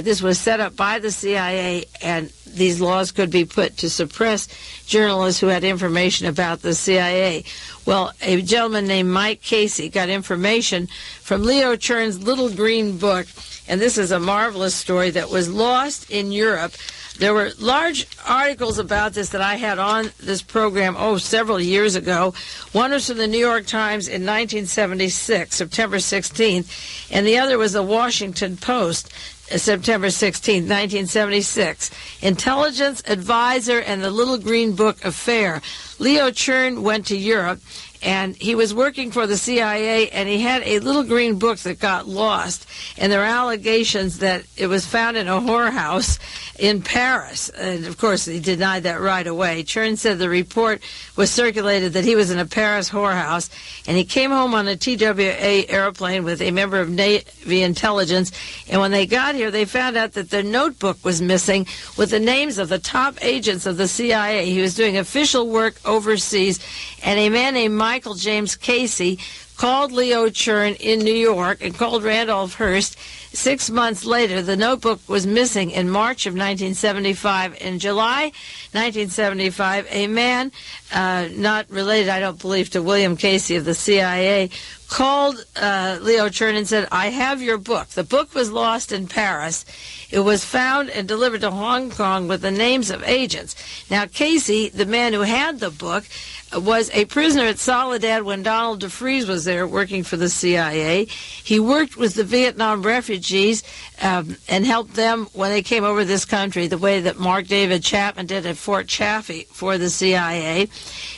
this was set up by the CIA, and these laws could be put to suppress journalists who had information about the CIA. Well, a gentleman named Mike Casey got information from Leo Chern's Little Green Book, and this is a marvelous story that was lost in Europe. There were large articles about this that I had on this program, several years ago. One was from the New York Times in 1976, September 16th, and the other was the Washington Post, September 16th, 1976. Intelligence Advisor and the Little Green Book Affair. Leo Chern went to Europe, and he was working for the CIA, and he had a little green book that got lost, and there are allegations that it was found in a whorehouse in Paris, and of course he denied that right away. Chern said the report was circulated that he was in a Paris whorehouse, and he came home on a TWA airplane with a member of Navy intelligence, and when they got here, they found out that their notebook was missing with the names of the top agents of the CIA. He was doing official work overseas, and a man named Michael James Casey called Leo Chern in New York and called Randolph Hearst. 6 months later, the notebook was missing in March of 1975. In July 1975, a man, not related, I don't believe, to William Casey of the CIA, called Leo Chern and said, I have your book. The book was lost in Paris. It was found and delivered to Hong Kong with the names of agents. Now, Casey, the man who had the book, was a prisoner at Soledad when Donald DeFreeze was there working for the CIA. He worked with the Vietnam refugees and helped them when they came over this country, the way that Mark David Chapman did at Fort Chaffee for the CIA.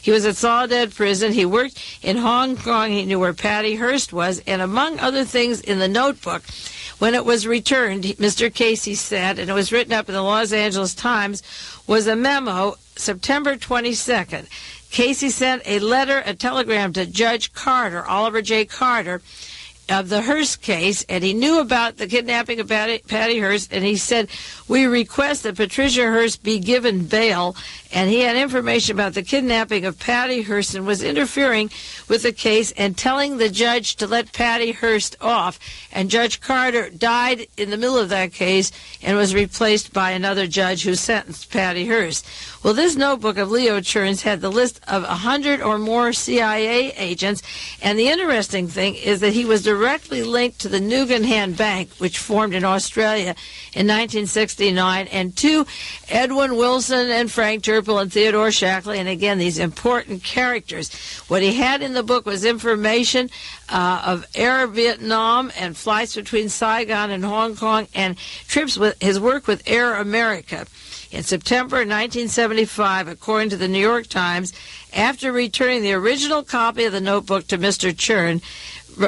He was at Soledad Prison. He worked in Hong Kong. He knew where Patty Hearst was. And among other things in the notebook, when it was returned, Mr. Casey said, and it was written up in the Los Angeles Times, was a memo September 22nd. Casey sent a telegram to Judge Carter, Oliver J. Carter, of the Hearst case, and he knew about the kidnapping of Patty Hearst, and he said, we request that Patricia Hearst be given bail, and he had information about the kidnapping of Patty Hearst and was interfering with the case and telling the judge to let Patty Hearst off, and Judge Carter died in the middle of that case and was replaced by another judge who sentenced Patty Hearst. Well, this notebook of Leo Chern's had the list of 100 or more CIA agents, and the interesting thing is that he was directly linked to the Nugan Bank, which formed in Australia in 1969, and to Edwin Wilson and Frank Turple and Theodore Shackley, and again, these important characters. What he had in the book was information of Air Vietnam and flights between Saigon and Hong Kong, and trips with his work with Air America. In September 1975, according to the New York Times, after returning the original copy of the notebook to Mr. Chern,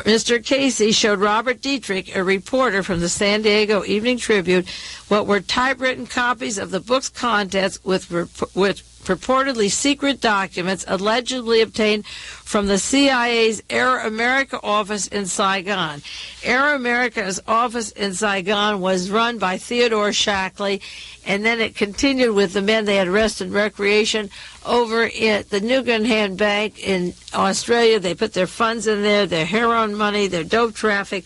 Mr. Casey showed Robert Dietrich, a reporter from the San Diego Evening Tribune, what were typewritten copies of the book's contents with purportedly secret documents allegedly obtained from the CIA's Air America office in Saigon. Air America's office in Saigon was run by Theodore Shackley, and then it continued with the men they had rest and recreation over at the Nugan Bank in Australia. They put their funds in there, their heroin money, their dope traffic.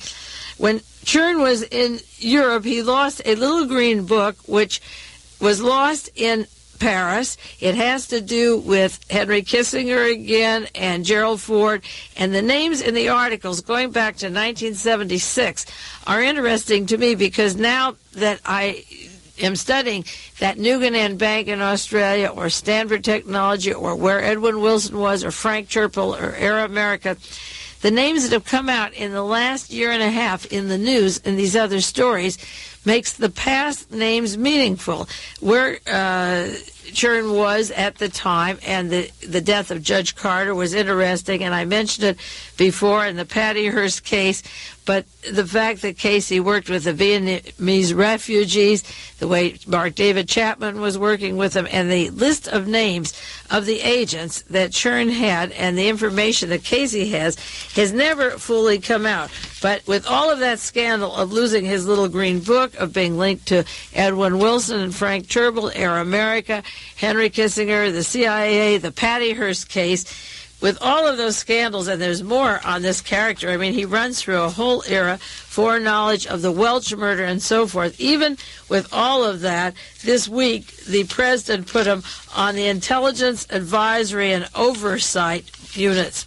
When Chern was in Europe, he lost a little green book, which was lost in Paris. It has to do with Henry Kissinger again and Gerald Ford, and the names in the articles going back to 1976 are interesting to me, because now that I am studying that Nugan Bank in Australia, or Stanford Technology, or where Edwin Wilson was, or Frank Turple, or Air America, the names that have come out in the last year and a half in the news and these other stories makes the past names meaningful. Where Chern was at the time, and the death of Judge Carter was interesting, and I mentioned it before in the Patty Hearst case, but the fact that Casey worked with the Vietnamese refugees, the way Mark David Chapman was working with them, and the list of names of the agents that Chern had and the information that Casey has never fully come out. But with all of that scandal of losing his little green book, of being linked to Edwin Wilson and Frank Turble, Air America, Henry Kissinger, the CIA, the Patty Hearst case, with all of those scandals, and there's more on this character. I mean, he runs through a whole era, foreknowledge of the Welch murder and so forth. Even with all of that, this week, the president put him on the Intelligence Advisory and Oversight Units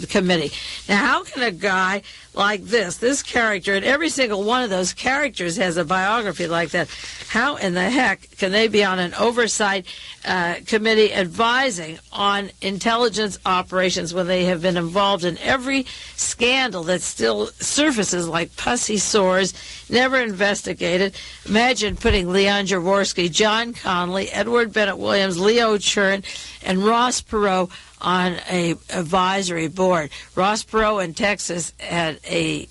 Committee. Now, how can a guy like this character, and every single one of those characters has a biography like that, how in the heck can they be on an oversight committee advising on intelligence operations when they have been involved in every scandal that still surfaces like pussy sores, never investigated? Imagine putting Leon Jaworski, John Connolly, Edward Bennett Williams, Leo Chern, and Ross Perot on a advisory board. Ross Perot in Texas had a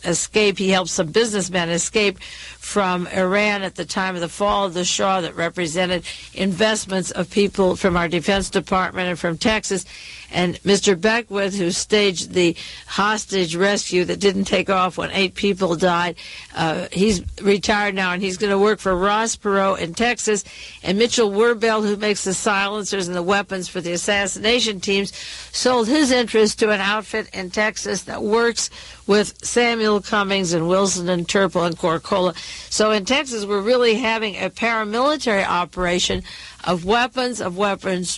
escape. He helped some businessmen escape from Iran at the time of the fall of the Shah that represented investments of people from our Defense Department and from Texas. And Mr. Beckwith, who staged the hostage rescue that didn't take off when 8 people died, he's retired now, and he's going to work for Ross Perot in Texas. And Mitchell Werbel, who makes the silencers and the weapons for the assassination teams, sold his interest to an outfit in Texas that works with Samuel Cummings and Wilson and Turple and Corcola. So in Texas, we're really having a paramilitary operation of weapons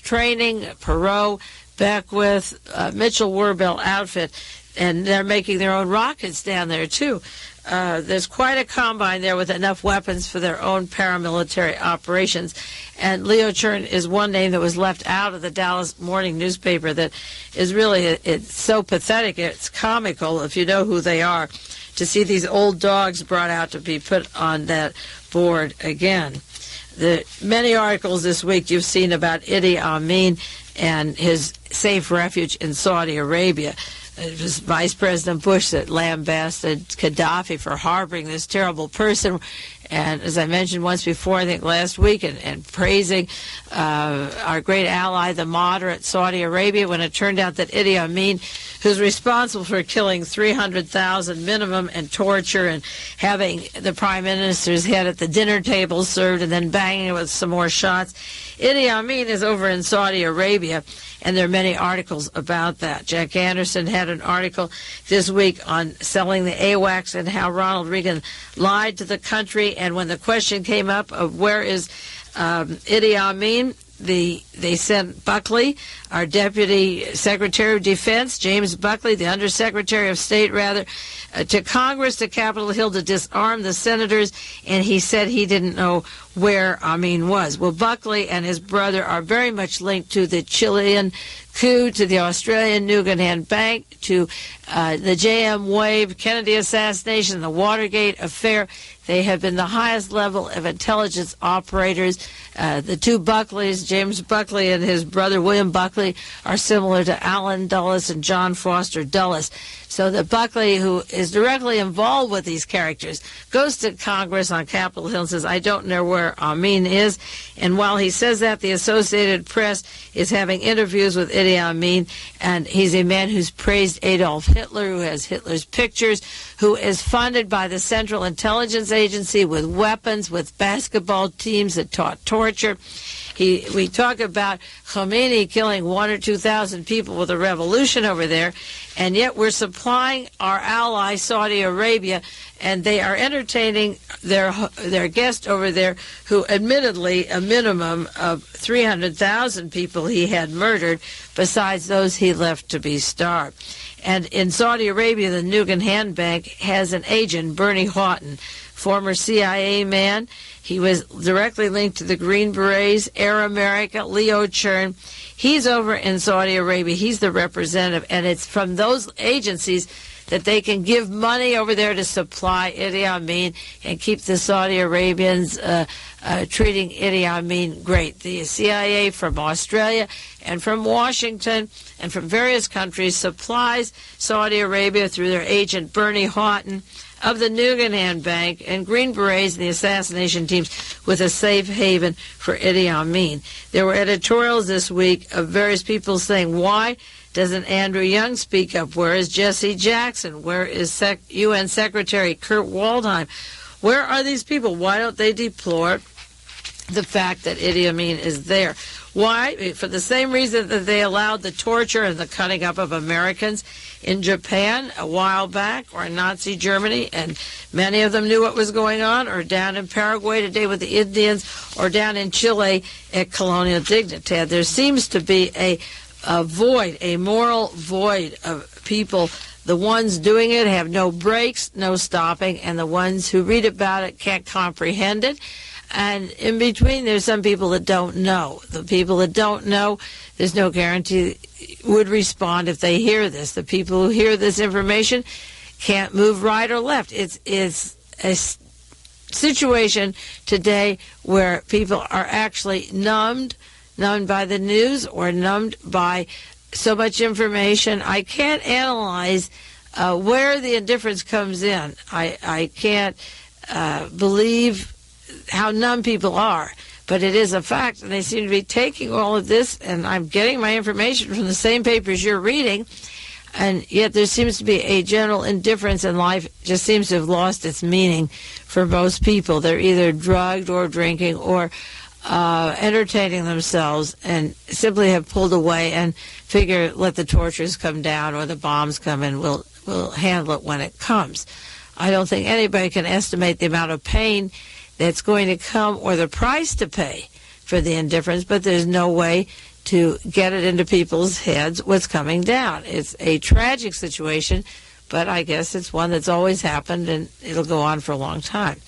training, Perot, Beckwith, Mitchell Werbel outfit. and they're making their own rockets down there, too. There's quite a combine there with enough weapons for their own paramilitary operations. And Leo Chern is one name that was left out of the Dallas Morning newspaper that is really, it's so pathetic, it's comical if you know who they are, to see these old dogs brought out to be put on that board again. The many articles this week you've seen about Idi Amin and his safe refuge in Saudi Arabia. It was Vice President Bush that lambasted Gaddafi for harboring this terrible person. And as I mentioned once before, I think last week, and praising our great ally, the moderate Saudi Arabia, when it turned out that Idi Amin, who's responsible for killing 300,000 minimum and torture and having the prime minister's head at the dinner table served and then banging it with some more shots, Idi Amin is over in Saudi Arabia, and there are many articles about that. Jack Anderson had an article this week on selling the AWACS and how Ronald Reagan lied to the country. And when the question came up of where is Idi Amin, they sent Buckley, our Deputy Secretary of Defense, James Buckley, the Undersecretary of State, rather, to Congress, to Capitol Hill, to disarm the senators, and he said he didn't know where Amin was. Well, Buckley and his brother are very much linked to the Chilean coup, to the Australian Nugan Bank, to the JM Wave, Kennedy assassination, the Watergate affair. They have been the highest level of intelligence operators. The two Buckleys, James Buckley and his brother William Buckley, are similar to Alan Dulles and John Foster Dulles. So the Buckley, who is directly involved with these characters, goes to Congress on Capitol Hill and says, I don't know where Amin is. And while he says that, the Associated Press is having interviews with Idi Amin, and he's a man who's praised Adolf Hitler, who has Hitler's pictures, who is funded by the Central Intelligence Agency with weapons, with basketball teams that taught torture. We talk about Khomeini killing 1,000 or 2,000 people with a revolution over there, and yet we're supplying our ally Saudi Arabia, and they are entertaining their guest over there, who admittedly a minimum of 300,000 people he had murdered, besides those he left to be starved. And in Saudi Arabia, the Nugan Bank has an agent, Bernie Houghton, former CIA man. He was directly linked to the Green Berets, Air America, Leo Chern. He's over in Saudi Arabia. He's the representative, and it's from those agencies that they can give money over there to supply Idi Amin and keep the Saudi Arabians treating Idi Amin great. The CIA from Australia and from Washington and from various countries supplies Saudi Arabia through their agent Bernie Houghton of the Nugan Bank and Green Berets and the assassination teams with a safe haven for Idi Amin. There were editorials this week of various people saying, why doesn't Andrew Young speak up? Where is Jesse Jackson? Where is UN Secretary Kurt Waldheim? Where are these people? Why don't they deplore the fact that Idi Amin is there? Why? For the same reason that they allowed the torture and the cutting up of Americans in Japan a while back, or in Nazi Germany, and many of them knew what was going on, or down in Paraguay today with the Indians, or down in Chile at Colonial Dignidad. There seems to be a void, a moral void of people. The ones doing it have no brakes, no stopping, and the ones who read about it can't comprehend it. And in between, there's some people that don't know. The people that don't know, there's no guarantee would respond if they hear this. The people who hear this information can't move right or left. It's a situation today where people are actually numbed by the news or numbed by so much information. I can't analyze where the indifference comes in. I can't believe how numb people are, but it is a fact, and they seem to be taking all of this, and I'm getting my information from the same papers you're reading, and yet there seems to be a general indifference in life. Just seems to have lost its meaning for most people. They're either drugged or drinking or entertaining themselves, and simply have pulled away and figure, let the tortures come down or the bombs come in, we'll handle it when it comes. I don't think anybody can estimate the amount of pain that's going to come or the price to pay for the indifference, but there's no way to get it into people's heads what's coming down. It's a tragic situation, but I guess it's one that's always happened, and it'll go on for a long time.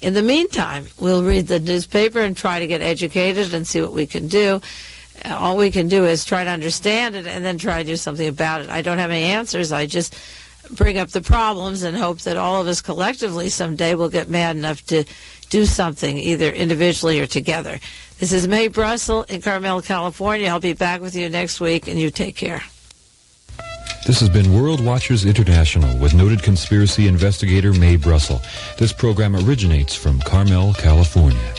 In the meantime, we'll read the newspaper and try to get educated and see what we can do. All we can do is try to understand it and then try to do something about it. I don't have any answers. I just bring up the problems and hope that all of us collectively someday will get mad enough to do something, either individually or together. This is Mae Brussell in Carmel, California. I'll be back with you next week, and you take care. This has been World Watchers International with noted conspiracy investigator Mae Brussell. This program originates from Carmel, California.